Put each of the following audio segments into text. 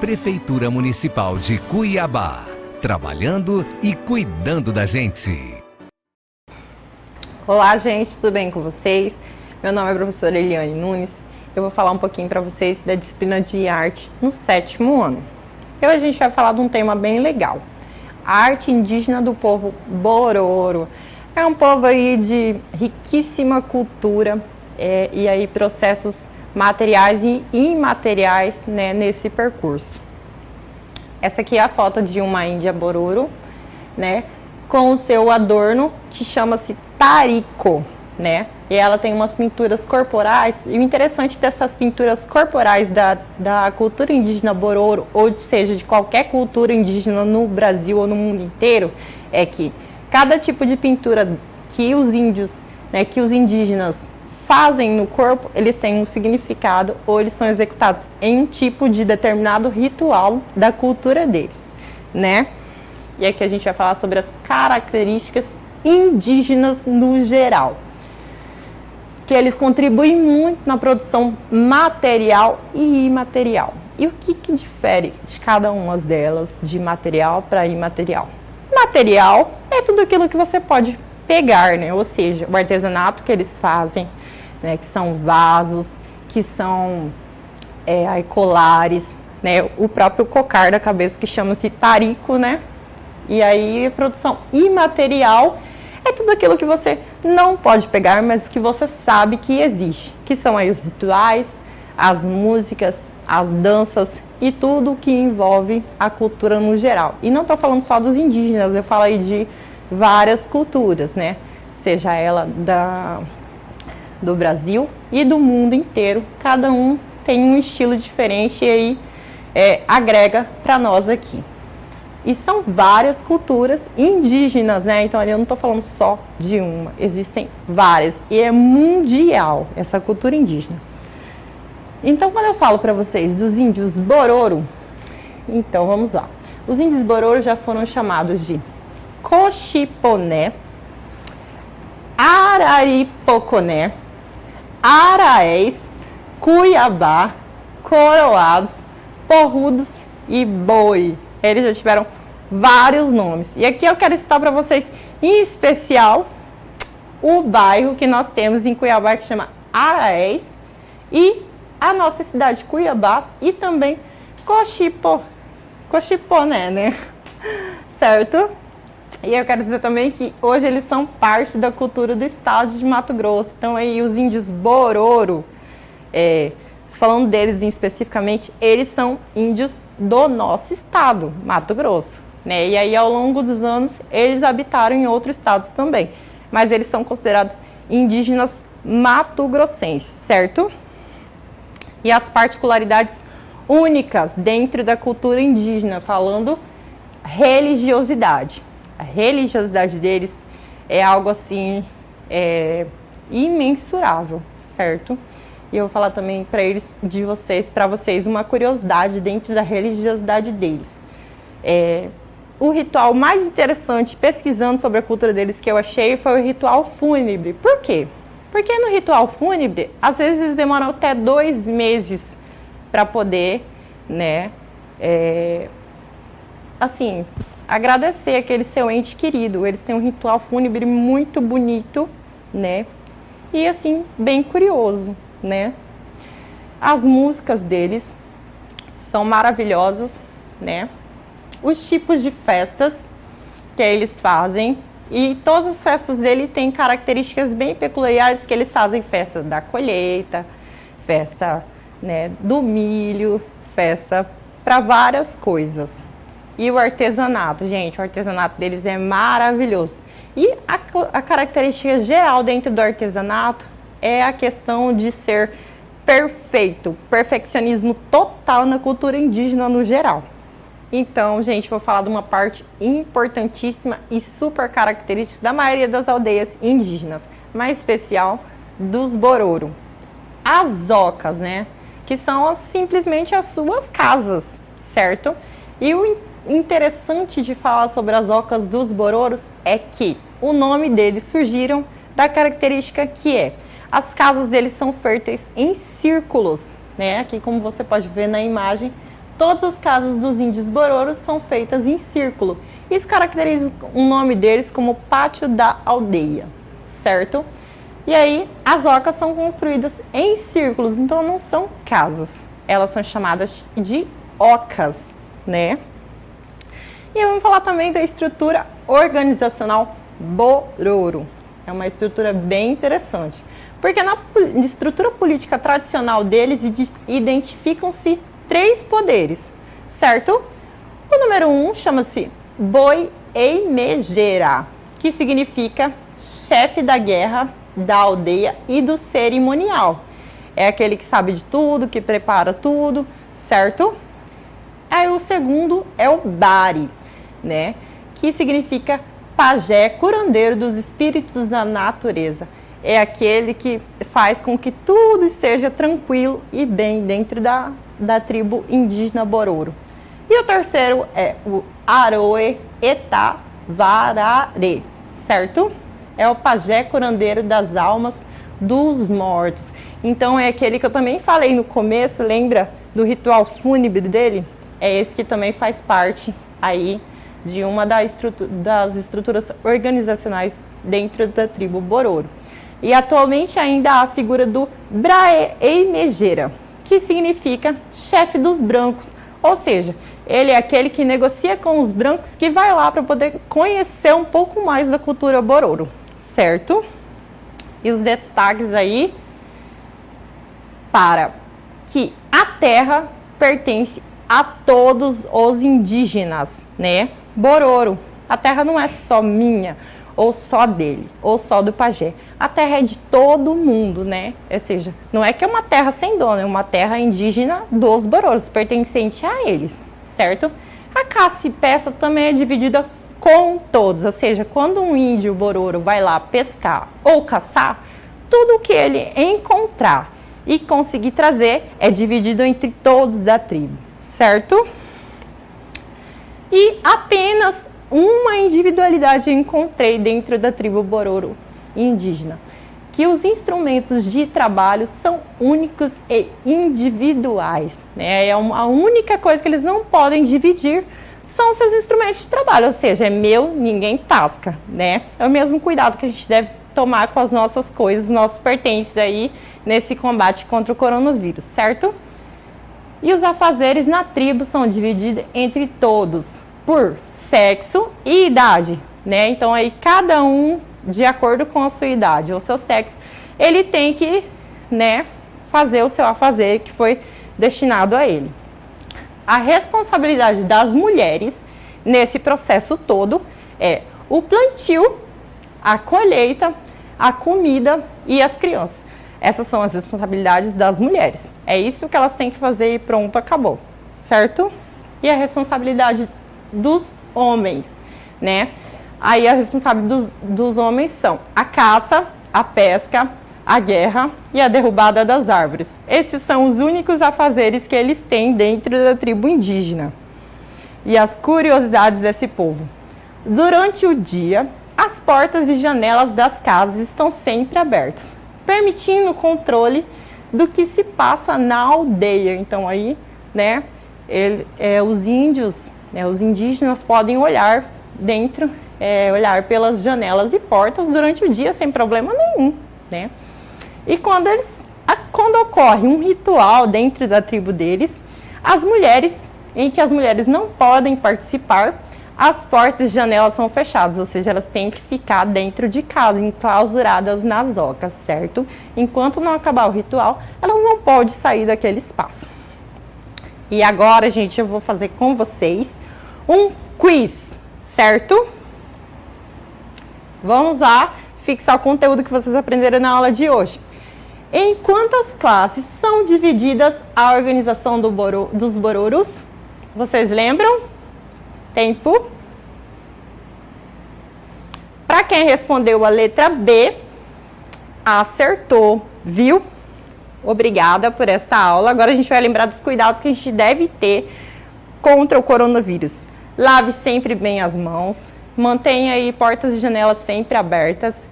Prefeitura Municipal de Cuiabá, trabalhando e cuidando da gente. Olá, gente, tudo bem com vocês? Meu nome é a professora Eliane Nunes. Eu vou falar um pouquinho para vocês da disciplina de arte no 7º ano. Hoje a gente vai falar de um tema bem legal. A arte indígena do povo Bororo. É um povo aí de riquíssima cultura e aí processos materiais e imateriais, né, nesse percurso. Essa aqui é a foto de uma índia Bororo, né, com o seu adorno que chama-se tarico, né? E ela tem umas pinturas corporais, e o interessante dessas pinturas corporais da cultura indígena Bororo, ou seja, de qualquer cultura indígena no Brasil ou no mundo inteiro, é que cada tipo de pintura que os índios, né, que os indígenas fazem no corpo, eles têm um significado, ou eles são executados em um tipo de determinado ritual da cultura deles, né? E aqui a gente vai falar sobre as características indígenas no geral, que eles contribuem muito na produção material e imaterial. E o que difere de cada uma delas, de material para imaterial? Material é tudo aquilo que você pode pegar, né? Ou seja, o artesanato que eles fazem, né? Que são vasos, que são colares, né? O próprio cocar da cabeça, que chama-se tarico, né? E aí, a produção imaterial é tudo aquilo que você não pode pegar, mas que você sabe que existe. Que são aí os rituais, as músicas, as danças e tudo que envolve a cultura no geral. E não estou falando só dos indígenas, eu falo aí de várias culturas, né? Seja ela do Brasil e do mundo inteiro. Cada um tem um estilo diferente e aí agrega para nós aqui. E são várias culturas indígenas, né? Então, ali eu não estou falando só de uma, existem várias. E é mundial essa cultura indígena. Então, quando eu falo para vocês dos índios Bororo, então vamos lá. Os índios Bororo já foram chamados de Cochiponé, Araripoconé, Araés, Cuiabá, Coroados, Porrudos e Boi. Eles já tiveram vários nomes. E aqui eu quero citar para vocês, em especial, o bairro que nós temos em Cuiabá, que chama Araés, e a nossa cidade de Cuiabá, e também Cochiponé, né? Certo? E eu quero dizer também que hoje eles são parte da cultura do estado de Mato Grosso. Então aí os índios Bororo, falando deles especificamente, eles são índios do nosso estado, Mato Grosso, né? E aí ao longo dos anos eles habitaram em outros estados também, mas eles são considerados indígenas mato-grossenses, certo? E as particularidades únicas dentro da cultura indígena, falando religiosidade. A religiosidade deles é algo assim imensurável, certo? E eu vou falar também para vocês uma curiosidade dentro da religiosidade deles. O ritual mais interessante, pesquisando sobre a cultura deles, que eu achei, foi o ritual fúnebre. Por quê? Porque no ritual fúnebre, às vezes eles demoram até 2 meses para poder, né, assim, agradecer aquele seu ente querido. Eles têm um ritual fúnebre muito bonito, né, e assim, bem curioso, né? As músicas deles são maravilhosas, né? Os tipos de festas que eles fazem, e todas as festas deles têm características bem peculiares, que eles fazem festa da colheita, festa, né, do milho, festa para várias coisas. E o artesanato, gente, o artesanato deles é maravilhoso. E a característica geral dentro do artesanato é a questão de ser perfeito, perfeccionismo total na cultura indígena no geral. Então, gente, vou falar de uma parte importantíssima e super característica da maioria das aldeias indígenas, mais especial dos Bororo. As ocas, né? Que são simplesmente as suas casas, certo? E o interessante de falar sobre as ocas dos Bororos é que o nome deles surgiram da característica que as casas deles são feitas em círculos, né? Aqui, como você pode ver na imagem, todas as casas dos índios bororos são feitas em círculo. Isso caracteriza o nome deles como pátio da aldeia, certo? E aí, as ocas são construídas em círculos, então não são casas. Elas são chamadas de ocas, né? E vamos falar também da estrutura organizacional bororo. É uma estrutura bem interessante, porque na estrutura política tradicional deles identificam-se 3 poderes, certo? O número 1 chama-se Boi-ei-me-gera, que significa chefe da guerra, da aldeia e do cerimonial. É aquele que sabe de tudo, que prepara tudo, certo? Aí o segundo é o Bari, né? Que significa pajé, curandeiro dos espíritos da natureza. É aquele que faz com que tudo esteja tranquilo e bem dentro da tribo indígena Bororo. E o terceiro é o Aroe Eta Varare, certo? É o pajé curandeiro das almas dos mortos. Então é aquele que eu também falei no começo, lembra do ritual fúnebre dele? É esse que também faz parte aí de uma das estruturas organizacionais dentro da tribo Bororo. E atualmente ainda há a figura do Brae-ei-me-gera, que significa chefe dos brancos. Ou seja, ele é aquele que negocia com os brancos, que vai lá para poder conhecer um pouco mais da cultura Bororo, certo? E os destaques aí para que a terra pertence a todos os indígenas, né? Bororo, a terra não é só minha, ou só dele, ou só do pajé. A terra é de todo mundo, né? Ou seja, não é que é uma terra sem dono, é uma terra indígena dos Bororos, pertencente a eles, certo? A caça e pesca também é dividida com todos, ou seja, quando um índio Bororo vai lá pescar ou caçar, tudo o que ele encontrar e conseguir trazer é dividido entre todos da tribo, certo? E apenas uma individualidade eu encontrei dentro da tribo Bororo indígena, que os instrumentos de trabalho são únicos e individuais, né? A única coisa que eles não podem dividir são seus instrumentos de trabalho, ou seja, é meu, ninguém tasca, né? É o mesmo cuidado que a gente deve tomar com as nossas coisas, nossos pertences aí nesse combate contra o coronavírus, certo? E os afazeres na tribo são divididos entre todos por sexo e idade, né? Então aí cada um, de acordo com a sua idade ou seu sexo, ele tem que, né, fazer o seu afazer que foi destinado a ele. A responsabilidade das mulheres nesse processo todo é o plantio, a colheita, a comida e as crianças. Essas são as responsabilidades das mulheres. É isso que elas têm que fazer e pronto, acabou, certo? E a responsabilidade dos homens, né? Aí a responsabilidade dos homens são a caça, a pesca, a guerra e a derrubada das árvores. Esses são os únicos afazeres que eles têm dentro da tribo indígena. E as curiosidades desse povo. Durante o dia, as portas e janelas das casas estão sempre abertas, permitindo o controle do que se passa na aldeia. Então aí, né, os índios, os indígenas podem olhar dentro, olhar pelas janelas e portas durante o dia sem problema nenhum, né? E quando ocorre um ritual dentro da tribo deles, em que as mulheres não podem participar, as portas e janelas são fechadas, ou seja, elas têm que ficar dentro de casa, enclausuradas nas ocas, certo? Enquanto não acabar o ritual, elas não podem sair daquele espaço. E agora, gente, eu vou fazer com vocês um quiz, certo? Vamos lá fixar o conteúdo que vocês aprenderam na aula de hoje. Em quantas classes são divididas a organização dos Bororos? Vocês lembram? Tempo. Para quem respondeu a letra B, acertou, viu? Obrigada por esta aula. Agora a gente vai lembrar dos cuidados que a gente deve ter contra o coronavírus. Lave sempre bem as mãos, mantenha aí portas e janelas sempre abertas.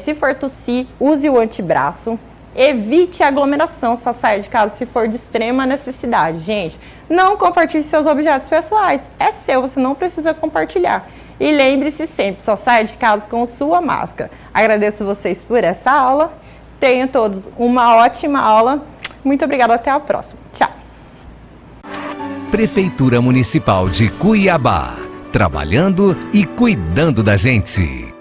Se for tossir, use o antebraço. Evite aglomeração, só saia de casa se for de extrema necessidade. Gente, não compartilhe seus objetos pessoais. É seu, você não precisa compartilhar. E lembre-se sempre, só saia de casa com sua máscara. Agradeço vocês por essa aula. Tenham todos uma ótima aula. Muito obrigada, até a próxima. Tchau. Prefeitura Municipal de Cuiabá. Trabalhando e cuidando da gente.